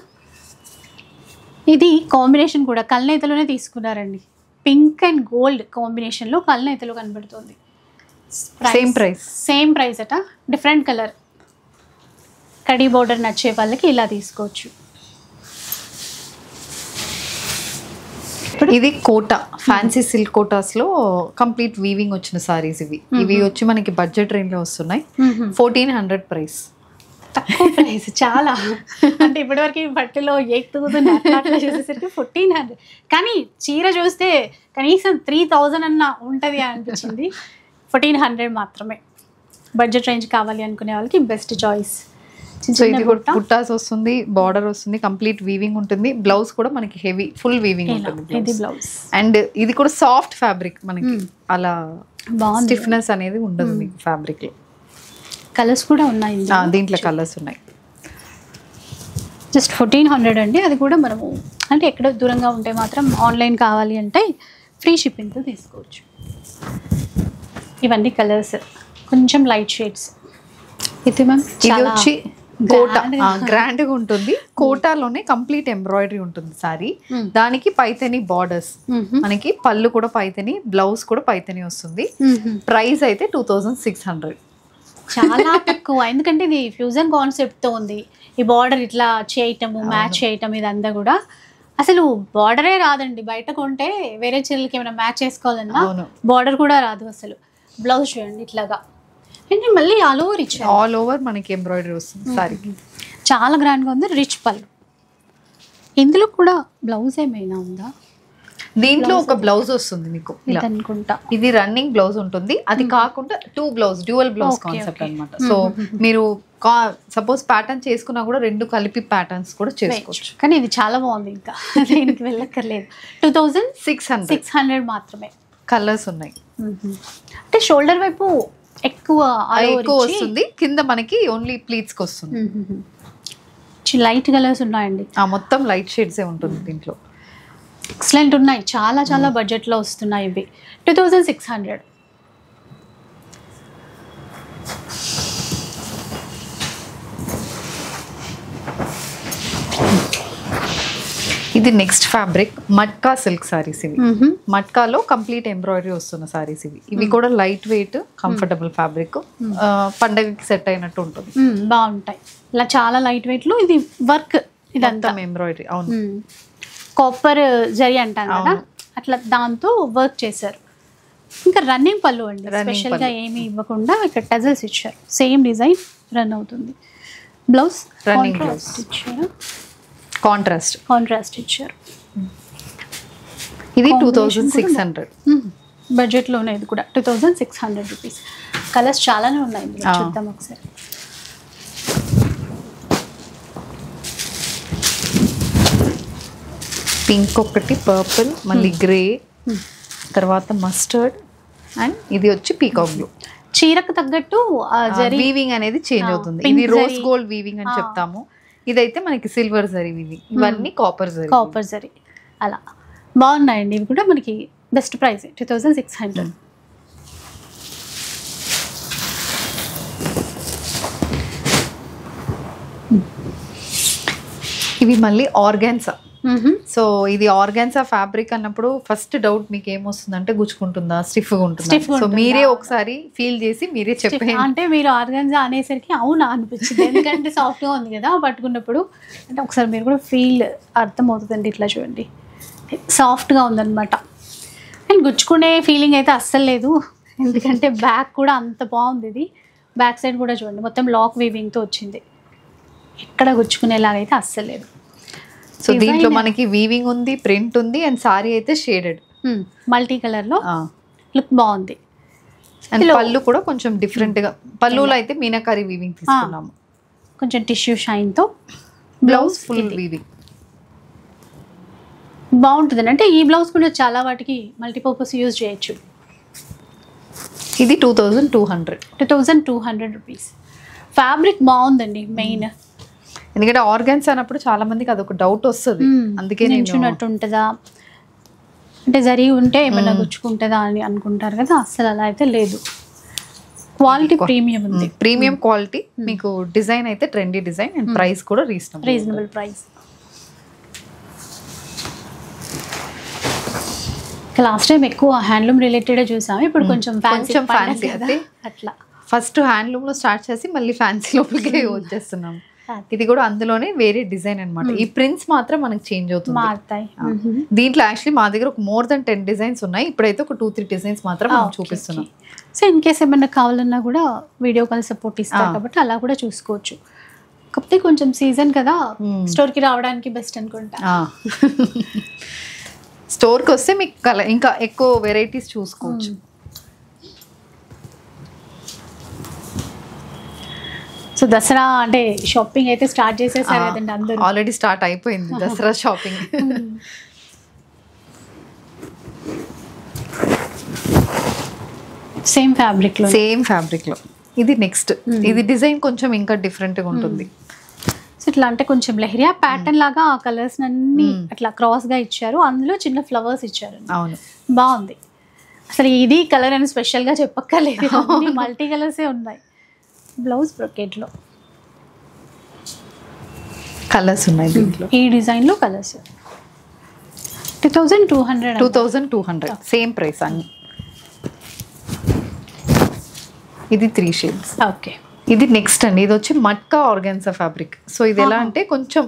ఇది కాంబినేషన్ కూడా కల్నేతలోనే తీసుకున్నారండి. పింక్ అండ్ గోల్డ్ కాంబినేషన్లో కల్నేతలో కనబడుతుంది. సేమ్ ప్రైస్ అట, డిఫరెంట్ కలర్. కడీ బోర్డర్ నచ్చే వాళ్ళకి ఇలా తీసుకోవచ్చు. ఇది కోటా ఫ్యాన్సీ సిల్క్ కోటాస్ లో కంప్లీట్ వీవింగ్ వచ్చిన సారీస్ ఇవి వచ్చి మనకి బడ్జెట్ రేంజ్ లో వస్తున్నాయి. 1400 ప్రైస్. తక్కువ ప్రైస్ చాలా. అంటే ఇప్పటివరకు బట్టలో 8,000 అట్లా చూసేసరికి 1400. కానీ చీర చూస్తే కనీసం 3000 అన్న ఉంటుంది అనిపించింది. 1400 మాత్రమే. బడ్జెట్ రేంజ్ కావాలి అనుకునే వాళ్ళకి బెస్ట్ చాయిస్. సో ఇది కూడా బుట్టాస్ వస్తుంది, బార్డర్ వస్తుంది, కంప్లీట్ వీవింగ్ ఉంటుంది. బ్లౌజ్ కూడా మనకి హెవీ ఫుల్ వీవింగ్ ఉంటుంది బ్లౌజ్. అండ్ ఇది కూడా సాఫ్ట్ ఫ్యాబ్రిక్, మనకి అలా స్టిఫ్నెస్ అనేది ఉండదు మీకు ఫ్యాబ్రిక్ లో. కలర్స్ కూడా ఉన్నాయి దీంట్లో, కలర్స్ ఉన్నాయి. జస్ట్ 1400 అండి. అది కూడా మనము అంటే ఎక్కడో దూరంగా ఉంటే మాత్రం ఆన్లైన్ కావాలి అంటే ఫ్రీ షిప్పింగ్తో తీసుకోవచ్చు. ఇవన్నీ కలర్స్ కొంచెం లైట్ షేడ్స్. ఇది మ్యామ్ ఇది వచ్చి కోటా, గ్రాండ్ గా ఉంటుంది. కోటాలోనే కంప్లీట్ ఎంబ్రాయిడరీ ఉంటుంది సారీ. దానికి పైతని బార్డర్స్, మనకి పళ్ళు కూడా పైతని, బ్లౌజ్ కూడా పైతని వస్తుంది. ప్రైస్ అయితే 2600. చాలా తక్కువ. ఎందుకంటే ఇది ఫ్యూజన్ కాన్సెప్ట్ తో ఉంది. ఈ బార్డర్ ఇట్లా చేయటము, మ్యాచ్ చేయటం, ఇదంతా కూడా అసలు బార్డరే రాదండి. బయట కొంటే వేరే చీరలకి ఏమైనా మ్యాచ్ చేసుకోవాలన్నా బార్డర్ కూడా రాదు అసలు. బ్లౌజ్ చూడండి ఇట్లాగా, అంటే మళ్ళీ ఆల్ ఓవర్ ఇచ్చారు. ఆల్ ఓవర్ మనకి ఎంబ్రాయిడరీ వస్తుంది సారీ. చాలా గ్రాండ్గా ఉంది. రిచ్ పళ్ళు. ఇందులో కూడా బ్లౌజ్ ఏమైనా ఉందా? దీంట్లో ఒక బ్లౌజ్ వస్తుంది మీకు అనుకుంటా. ఇది రన్నింగ్ బ్లౌజ్ ఉంటుంది. అది కాకుండా 2 బ్లౌజ్, డ్యూయల్ బ్లౌజ్ కాన్సెప్ట్ అన్నమాట. సో మీరు సపోజ్ ప్యాటర్న్ చేసుకున్నా కూడా 2 కలిపి ప్యాటర్న్స్ కూడా చేసుకోవచ్చు. కానీ ఇది చాలా బాగుంది. ఇంకా దీనికి వెళ్ళక్కర్లేదు. 2600 మాత్రమే. కలర్స్ ఉన్నాయి. అంటే షోల్డర్ వైపు ఎక్కువ వస్తుంది, కింద మనకి ఓన్లీ ప్లీట్స్ కి వస్తుంది. లైట్ కలర్స్ ఉన్నాయండి. మొత్తం లైట్ షేడ్స్ ఏ ఉంటుంది దీంట్లో. ఎక్సలెంట్ ఉన్నాయి. చాలా చాలా బడ్జెట్ లో వస్తున్నాయి ఇవి. 2600. ఇది next fabric matka silk saris. ఇవి మట్కాలో కంప్లీట్ ఎంబ్రాయిడరీ వస్తున్న సారీస్ ఇవి కూడా లైట్ వెయిట్, కంఫర్టబుల్ ఫ్యాబ్రిక్. పండగకి సెట్ అయినట్టు ఉంటుంది. బాగుంటాయి. ఇలా చాలా లైట్ వెయిట్ లో ఇది వర్క్, ఇదంతా ఎంబ్రాయిడరీ. అవును, కాపర్ జరీ అంటాం కదా, అట్లా దాంతో వర్క్ చేశారు. ఇంకా రన్నింగ్ పళ్ళు అండి. స్పెషల్ గా ఏమి ఇవ్వకుండా ఇక్కడ టజల్స్ ఇచ్చారు. సేమ్ డిజైన్ రన్ అవుతుంది. బ్లౌజ్ రన్నింగ్ బ్లౌజ్ ఇచ్చారు, కాంట్రాస్ట్ ఇచ్చారు. ఇది 2600 బడ్జెట్ లోనే. ఇది కూడా 2600 రూపీస్. కలర్స్ చాలానే ఉన్నాయి. చూద్దాం ఒకసారి. పింక్ ఒకటి, పర్పుల్, మళ్ళీ గ్రే, తర్వాత మస్టర్డ్, అండ్ ఇది వచ్చి పీకాక్ బ్లూ. చీరకు తగ్గట్టు వీవింగ్ అనేది చేంజ్ అవుతుంది. ఇది రోజ్ గోల్డ్ వీవింగ్ అని చెప్తాము. ఇదైతే మనకి సిల్వర్ జరీ వీవింగ్. ఇవన్నీ కాపర్ జరీ. అలా బాగున్నాయండి. ఇవి కూడా మనకి బెస్ట్ ప్రైస్ 2600. ఇవి మళ్ళీ ఆర్గాన్సా. సో ఇది ఆర్గాన్సా ఫ్యాబ్రిక్ అన్నప్పుడు ఫస్ట్ డౌట్ మీకు ఏమొస్తుందంటే గుచ్చుకుంటుందా, స్టిఫ్గా ఉంటుందా? సో మీరే ఒకసారి ఫీల్ చేసి మీరే చెప్పండి. అంటే మీరు ఆర్గాన్సా అనేసరికి అవునా అనిపించింది. ఎందుకంటే సాఫ్ట్గా ఉంది కదా పట్టుకున్నప్పుడు. అంటే ఒకసారి మీరు కూడా ఫీల్ అర్థమవుతుందండి. ఇట్లా చూడండి, సాఫ్ట్గా ఉందన్నమాట. అండ్ గుచ్చుకునే ఫీలింగ్ అయితే అస్సలు లేదు. ఎందుకంటే బ్యాక్ కూడా అంత బాగుంది. ఇది బ్యాక్ సైడ్ కూడా చూడండి, మొత్తం లాక్ వీవింగ్తో వచ్చింది. ఎక్కడ గుచ్చుకునేలాగైతే అస్సలు లేదు. సో దీంట్లో మనకి వీవింగ్ ఉంది, ప్రింట్ ఉంది, అండ్ సారీ అయితే షేడెడ్ మల్టీ కలర్ లో లుక్ బాగుంది. అండ్ పళ్ళు కూడా కొంచెం డిఫరెంట్ గా, పళ్ళులో అయితే మీనాకారి వీవింగ్ తీసుకున్నాము. కొంచెం టిష్యూ షైన్ తో. బ్లౌజ్ ఫుల్ వీవింగ్ బాగుంటుంది. అంటే ఈ బ్లౌజ్ కూడా చాలా వాటికి మల్టీపర్పస్ యూజ్ చేయొచ్చు. ఇది 2200 రూపీస్. ఫ్యాబ్రిక్ బాగుందండి మెయిన్. ఎందుకంటే ఆర్గాన్స్ అన్నప్పుడు చాలా మందికి అదొక డౌట్ వస్తుంది. అందుకే నించున్నట్టు ఉంటుందా, అంటే జరిగి ఉంటే ఏమైనా గుచ్చుకుంటుందా అని అనుకుంటారు కదా. అస్సలు అలా అయితే లేదు. క్వాలిటీ ప్రీమియం ఉంది. Premium quality. మీకు డిజైన్ అయితే ట్రెండీ డిజైన్, అండ్ ప్రైస్ కూడా రీజనబుల్ ప్రైస్. లాస్ట్ టైం ఎక్కువ హ్యాండ్లూమ్ రిలేటెడ్ చూసాము. ఇప్పుడు కొంచెం ఫ్యాన్సీ అట్లా. ఫస్ట్ హ్యాండ్లూమ్ లో స్టార్ట్ చేసి మళ్ళీ ఫ్యాన్సీ లోపలికి వచ్చేస్తున్నాం. ఇది కూడా అందులోనే వేరే డిజైన్ అన్నమాట. ఈ ప్రింట్స్ మాత్రం మనకి చేంజ్ అవుతుంది, మారుతాయి. దీంట్లో యాక్చువల్లీ మా దగ్గర ఒక మోర్ దెన్ 10 డిజైన్స్ ఉన్నాయి. ఇప్పుడైతే ఒక 2-3 డిజైన్స్ మాత్రం మనం చూపిస్తున్నాం. సో ఇన్ కేస్ ఏమన్నా కావాలన్నా కూడా వీడియో కాల్ సపోర్ట్ ఇస్తారు కాబట్టి అలా కూడా చూసుకోవచ్చు. కాకపోతే కొంచెం సీజన్ కదా, స్టోర్కి రావడానికి బెస్ట్ అనుకుంటా. స్టోర్కి వస్తే మీకు ఇంకా ఎక్కువ వెరైటీస్ చూసుకోవచ్చు. సో దసరా అంటే షాపింగ్ అయితే స్టార్ట్ చేసేసారు కదండి అందరూ. ఆల్రెడీ స్టార్ట్ అయిపోయింది దసరా షాపింగ్. సేమ్ ఫ్యాబ్రిక్ లో ఇది నెక్స్ట్. ఇది డిజైన్ కొంచెం ఇంకా డిఫరెంట్ గా ఉంటుంది. సో ఇట్లా అంటే కొంచెం లెహరియా ప్యాటర్న్ లాగా ఆ కలర్స్ అన్ని అట్లా క్రాస్ గా ఇచ్చారు, అందులో చిన్న ఫ్లవర్స్ ఇచ్చారు. అవును, బాగుంది. అసలు ఇది కలర్ అని స్పెషల్ గా చెప్పక్కర్లేదు, మల్టీ కలర్సే ఉన్నాయి. బ్లౌజ్ బ్రొకెట్ లో కలర్స్ ఉన్నాయి దీంట్లో. ఈ డిజైన్ లో కలర్స్ 2200 సేమ్ ప్రైస్ అన్ని. ఇది 3 షేడ్స్. ఓకే, ఇది నెక్స్ట్ అండి. ఇది వచ్చి మట్కా ఆర్గాన్సా ఫ్యాబ్రిక్. సో ఇది ఎలా అంటే కొంచెం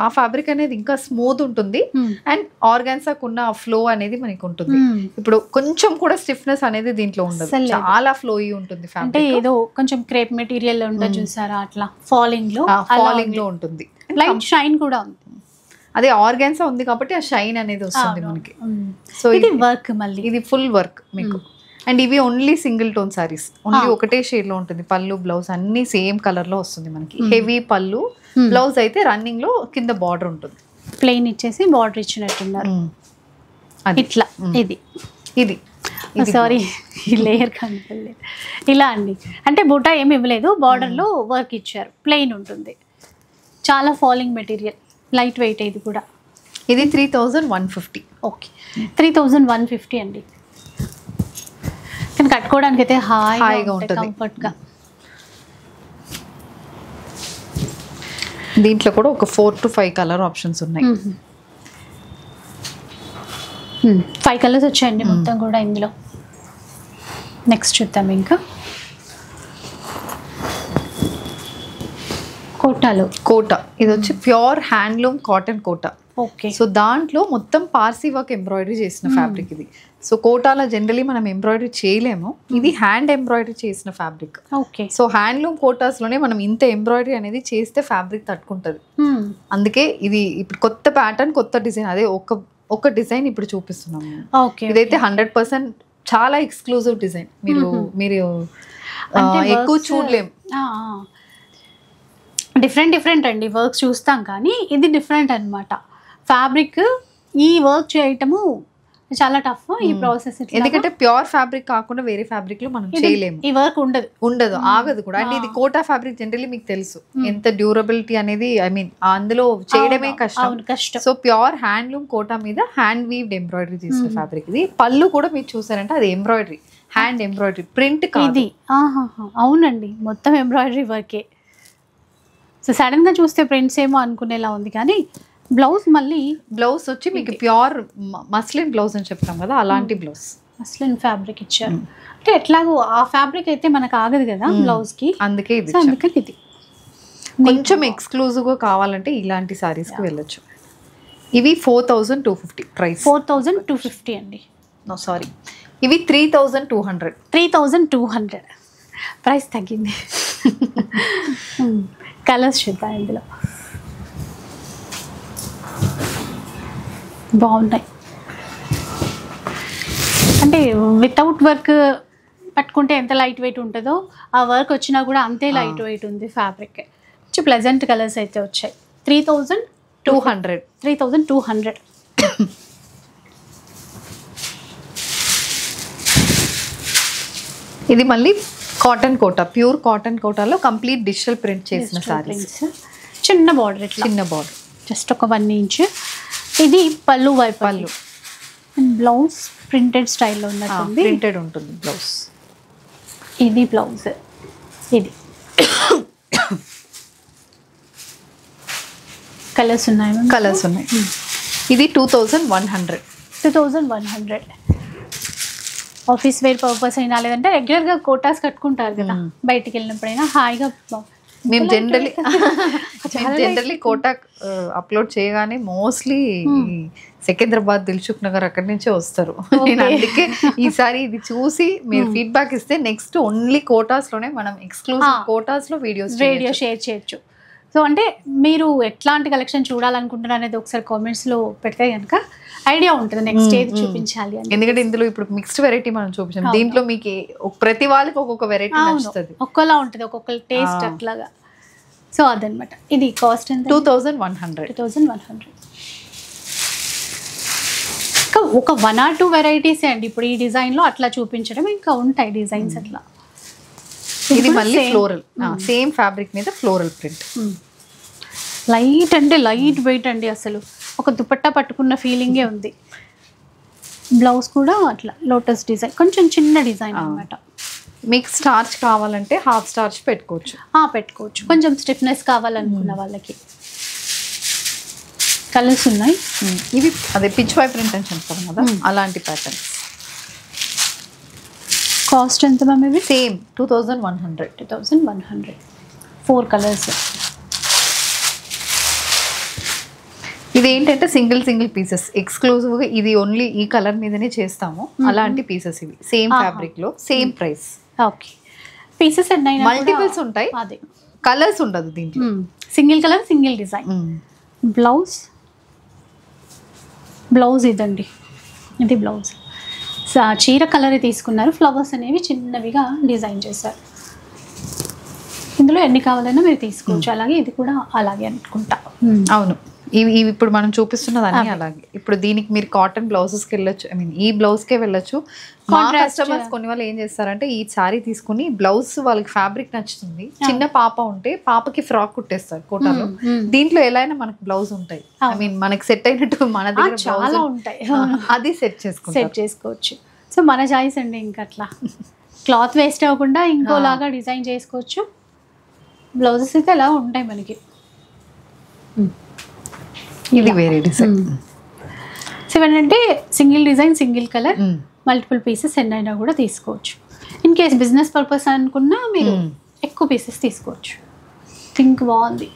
ఆ ఫ్యాబ్రిక్ అనేది ఇంకా స్మూత్ ఉంటుంది అండ్ ఆర్గాన్సాకు ఉన్న ఫ్లో అనేది మనకి ఉంటుంది. ఇప్పుడు కొంచెం కూడా స్టిఫ్నెస్ అనేది దీంట్లో ఉండదు, చాలా ఫ్లోయి ఉంటుంది ఫ్యాబ్రిక్. అంటే ఏదో కొంచెం క్రేప్ మెటీరియల్ ఉంటుంది చూసారా, అట్లా ఫాలింగ్ లో ఉంటుంది. లైట్ షైన్ కూడా ఉంది. అదే ఆర్గాన్సా ఉంది కాబట్టి ఆ షైన్ అనేది వస్తుంది మనకి. సో ఇది వర్క్, మళ్ళీ ఇది ఫుల్ వర్క్ మీకు. అండ్ ఇవి only single tone saris, only ఒకటే షేడ్ లో ఉంటుంది. పళ్ళు బ్లౌజ్ అన్ని సేమ్ కలర్ లో వస్తుంది మనకి. హెవీ పళ్ళు, బ్లౌజ్ అయితే రన్నింగ్ లో కింద బార్డర్ ఉంటుంది, ప్లెయిన్ ఇచ్చేసి బార్డర్ ఇచ్చినట్టున్నారు ఇట్లా. ఇది సారీ ఈ లేయర్ కనిపించలేదు. ఇలా అండి, అంటే బూటా ఏమి ఇవ్వలేదు, బార్డర్ లో వర్క్ ఇచ్చారు, ప్లెయిన్ ఉంటుంది. చాలా ఫాలింగ్ మెటీరియల్, లైట్ వెయిట్. ఇది కూడా ఇది 3150. ఓకే, 3150 అండి. కానీ కట్టుకోవడానికి అయితే హాయిగా ఉంటుంది, కంఫర్ట్గా. దీంట్లో కూడా ఒక 4 to 5 కలర్ ఆప్షన్స్ ఉన్నాయి. 5 కలర్స్ వచ్చాయండి మొత్తం కూడా ఇందులో. నెక్స్ట్ చూద్దాం. ఇంకా కోటా. ఇది వచ్చి pure handloom cotton Kota. Okay, so దాంట్లో మొత్తం పార్సీ వర్క్ ఎంబ్రాయిడరీ చేసిన ఫ్యాబ్రిక్ ఇది. సో కోటాలో జనరలీ మనం ఎంబ్రాయిడరీ చేయలేము, ఇది హ్యాండ్ ఎంబ్రాయిడరీ చేసిన fabric. Okay, so handloom Kotas లోనే మనం ఇంత ఎంబ్రాయిడరీ అనేది చేస్తే ఫ్యాబ్రిక్ తట్టుకుంటది. అందుకే ఇది ఇప్పుడు కొత్త ప్యాటర్న్, కొత్త డిజైన్. అదే ఒక డిజైన్ ఇప్పుడు చూపిస్తున్నాము. ఇదైతే 100% చాలా ఎక్స్క్లూజివ్ డిజైన్. మీరు ఎక్కువ చూడలేము. డిఫరెంట్ అండి వర్క్స్ చూస్తాం, కానీ ఇది డిఫరెంట్ అన్నమాట. ఫ్యాబ్రిక్ ఈ వర్క్ చేయటము చాలా టఫ్ ఈ ప్రాసెస్, ఎందుకంటే ప్యూర్ ఫ్యాబ్రిక్ కాకుండా వేరే ఫ్యాబ్రిక్ లో మనం చేయలేము. ఈ వర్క్ ఉండదు, ఆగదు కూడా. అంటే ఇది కోటా ఫ్యాబ్రిక్ జనరల్లీ మీకు తెలుసు ఎంత డ్యూరబిలిటీ అనేది, ఐ మీన్ అందులో చేయడమే కష్టం. సో ప్యూర్ హ్యాండ్లూమ్ కోటా మీద హ్యాండ్ వీవ్డ్ ఎంబ్రాయిడరీ చేసిన ఫ్యాబ్రిక్ ఇది. పళ్ళు కూడా మీరు చూసారంటే అది ఎంబ్రాయిడరీ, హ్యాండ్ ఎంబ్రాయిడరీ, ప్రింట్ కాదు. అవునండి, మొత్తం ఎంబ్రాయిడరీ వర్కే. సో సడన్ గా చూస్తే ప్రింట్స్ ఏమో అనుకునేలా ఉంది, కానీ బ్లౌజ్ వచ్చి మీకు ప్యూర్ మస్లిన్ బ్లౌజ్ అని చెప్తాం కదా, అలాంటి బ్లౌజ్ మస్లిన్ ఫ్యాబ్రిక్ ఇచ్చారు. అంటే ఎట్లాగో ఆ ఫ్యాబ్రిక్ అయితే మనకు ఆగదు కదా బ్లౌజ్ కి, అందుకే ఇది కొంచెం ఎక్స్క్లూజివ్ గా కావాలంటే ఇలాంటి సారీస్ కి వెళ్ళొచ్చు. ఇవి 4250 ప్రైస్. 4250 అండి. నో సారీ, ఇవి 3200 ప్రైస్ తగ్గింది. కలర్స్ చూద్దాం, ఇందులో బాగున్నాయి. అంటే వితౌట్ వర్క్ పట్టుకుంటే ఎంత లైట్ వెయిట్ ఉంటుందో, ఆ వర్క్ వచ్చినా కూడా అంతే లైట్ వెయిట్ ఉంది ఫ్యాబ్రిక్. ప్లెజెంట్ కలర్స్ అయితే వచ్చాయి. 3200. ఇది మళ్ళీ కాటన్ కోటా, ప్యూర్ కాటన్ కోటాలో కంప్లీట్ డిజిటల్ ప్రింట్ చేసిన సారీస్. చిన్న బార్డర్, జస్ట్ ఒక 1 ఇంచ్. ఇది పళ్ళు వైపు, బ్లౌజ్ ప్రింటెడ్ స్టైల్లో ఉన్నట్టుంది, ప్రింటెడ్ ఉంటుంది బ్లౌజ్. ఇది బ్లౌజ్. ఇది కలర్స్ ఉన్నాయి. ఇది 2100. ఆఫీస్ వేర్ పర్పస్ అయినా, లేదంటే రెగ్యులర్గా కోటాస్ కట్టుకుంటారు కదా, బయటికి వెళ్ళినప్పుడైనా హాయిగా మేము జనరలీ కోటాక్ అప్లోడ్ చేయగానే మోస్ట్లీ సికింద్రాబాద్ దిల్సుఖ్ నగర్ అక్కడి నుంచే వస్తారు. నేను అందుకే ఈసారి ఇది చూసి మీరు ఫీడ్బ్యాక్ ఇస్తే నెక్స్ట్ ఓన్లీ కోటాస్లోనే మనం ఎక్స్క్లూజివ్ కోటాస్లో వీడియో షేర్ చేయొచ్చు. సో అంటే మీరు ఎట్లాంటి కలెక్షన్ చూడాలనుకుంటున్నారు అనేది ఒకసారి కామెంట్స్లో పెడితే కనుక ఐడియా ఉంటుంది నెక్స్ట్ ఏది చూపించాలి అని. ఎందుకంటే ఇందులో ఇప్పుడు మిక్స్డ్ వెరైటీ మనం చూపించాం, దీంట్లో మీకు ప్రతి వాళ్ళకి ఒక్కొక్క వెరైటీ నచ్చుతుంది, ఒక్కోలా ఉంటుంది, ఒక్కొక్క టేస్ట్ అట్లాగా. సో అదనమాట. ఇది కాస్ట్ ఎంత? 2100. ఇంకా ఒక 1 or 2 వెరైటీస్ అండి ఇప్పుడు ఈ డిజైన్లో అట్లా చూపించడం, ఇంకా ఉంటాయి డిజైన్స్ అట్లా. ఇది మళ్ళీ ఫ్లోరల్, సేమ్ ఫ్యాబ్రిక్ మీద ఫ్లోరల్ ప్రింట్. లైట్ అంటే లైట్ వెయిట్ అండి, అసలు ఒక దుపట్టా పట్టుకున్న ఫీలింగే ఉంది. బ్లౌజ్ కూడా అట్లా లోటస్ డిజైన్, కొంచెం చిన్న డిజైన్ అనమాట. మీకు స్టార్చ్ కావాలంటే హాఫ్ స్టార్చ్ పెట్టుకోవచ్చు. కొంచెం స్టిఫ్నెస్ కావాలనుకున్న వాళ్ళకి. కలర్స్ ఉన్నాయి. ఇవి అదే పిచ్ వై ప్రింట్ అని చెప్తాం కదా, అలాంటి ప్యాటర్న్స్. కాస్ట్ ఎంత మ్యామ్ ఇవి? సేమ్ 2100. 4 కలర్స్. ఇది ఏంటంటే సింగిల్ పీసెస్ ఎక్స్క్లూజివ్గా, ఇది ఓన్లీ ఈ కలర్ మీదనే చేస్తాము. అలాంటి పీసెస్ ఇవి సేమ్ ఫ్యాబ్రిక్లో సేమ్ ప్రైస్. ఓకే. పీసెస్ ఎన్ని మల్టిపుల్స్ ఉంటాయి, అదే కలర్స్ ఉండదు దీంట్లో. Single colour single design. Blouse ఇదండి, ఇది బ్లౌజ్. చీర కలర్ తీసుకున్నారు, ఫ్లవర్స్ అనేవి చిన్నవిగా డిజైన్ చేశారు. ఇందులో ఎన్ని కావాలన్నా మీరు తీసుకోవచ్చు. అలాగే ఇది కూడా అలాగే అనుకుంటా. అవును, ఇవి ఇప్పుడు మనం చూపిస్తున్నదన్నీ అలాగే. ఇప్పుడు దీనికి మీరు కాటన్ బ్లౌజెస్కి వెళ్ళొచ్చు, ఐ మీన్ ఈ బ్లౌజ్కే వెళ్ళొచ్చు. మా కస్టమర్స్ కొన్ని వాళ్ళు ఏం చేస్తారంటే ఈ శారీ తీసుకుని బ్లౌజ్ వాళ్ళకి ఫ్యాబ్రిక్ నచ్చుతుంది, చిన్న పాప ఉంటే పాపకి ఫ్రాక్ కుట్టేస్తారు కోటాలో. దీంట్లో ఎలా అయినా మనకి బ్లౌజ్ ఉంటాయి, ఐ మీన్ మనకి సెట్ అయినట్టు మన దగ్గర చాలా ఉంటాయి, అది సెట్ చేసుకోవచ్చు. సో మన చాయిస్ అండి, ఇంకా అట్లా క్లాత్ వేస్ట్ అవ్వకుండా ఇంకోలాగా డిజైన్ చేసుకోవచ్చు. బ్లౌజెస్ అయితే ఎలా ఉంటాయి మనకి. ఇది వేరే డిజైన్. 7 అంటే single design single colour, multiple pieces ఎన్నైనా కూడా తీసుకోవచ్చు. ఇన్ కేస్ బిజినెస్ పర్పస్ అనుకున్నా మీరు ఎక్కువ పీసెస్ తీసుకోవచ్చు. థింక్ బాగుంది,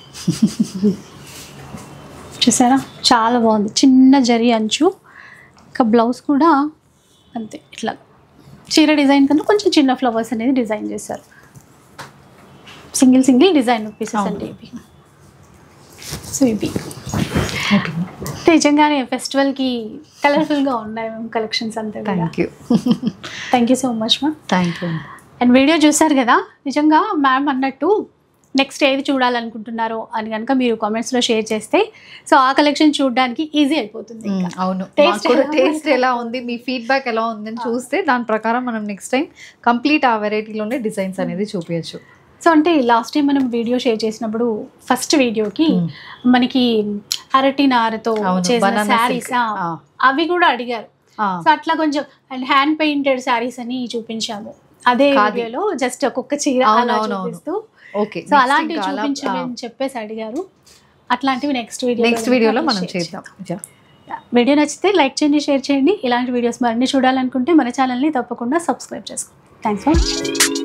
చూసారా చాలా బాగుంది. చిన్న జరీ అంచు, ఇంకా బ్లౌజ్ కూడా అంతే ఇట్లా చీర డిజైన్ కన్నా కొంచెం చిన్న ఫ్లవర్స్ అనేది డిజైన్ చేశారు. సింగిల్ డిజైన్ పీసెస్ అంటే ఇవి. సో ఇవి నిజంగానే ఫెస్టివల్కి కలర్ఫుల్గా ఉన్నాయి మ్యామ్ కలెక్షన్స్ అంతా. Thank you so much ma'am. Thank you. And video చూసారు కదా, నిజంగా మ్యామ్ అన్నట్టు నెక్స్ట్ ఏది చూడాలనుకుంటున్నారో అని కనుక మీరు కామెంట్స్లో షేర్ చేస్తే సో ఆ కలెక్షన్ చూడడానికి ఈజీ అయిపోతుంది. అవును, టేస్ట్ ఎలా ఉంది, మీ ఫీడ్బ్యాక్ ఎలా ఉందని చూస్తే దాని ప్రకారం మనం నెక్స్ట్ టైం కంప్లీట్ ఆ వెరైటీలోనే డిజైన్స్ అనేది చూపించచ్చు. సో అంటే లాస్ట్ టైం మనం వీడియో షేర్ చేసినప్పుడు ఫస్ట్ వీడియోకి మనకి అరటి నారతో చేసిన శారీస్ అవి కూడా అడిగారు. సో అట్లా కొంచెం అండ్ హ్యాండ్ పెయింటెడ్ శారీస్ అని చూపించాము అదే వీడియోలో, జస్ట్ ఒక్కొక్క చీర అలా చూపిస్తూ. సో అలాంటివి చూపించమని చెప్పేసి అడిగారు. అట్లాంటివి నెక్స్ట్ వీడియోలో మనం చేద్దాం. వీడియో నచ్చితే లైక్ చేయండి, షేర్ చేయండి. ఇలాంటి వీడియోస్ మరిన్ని చూడాలనుకుంటే మన ఛానల్ని తప్పకుండా సబ్స్క్రైబ్ చేసుకోండి. Thanks for watching.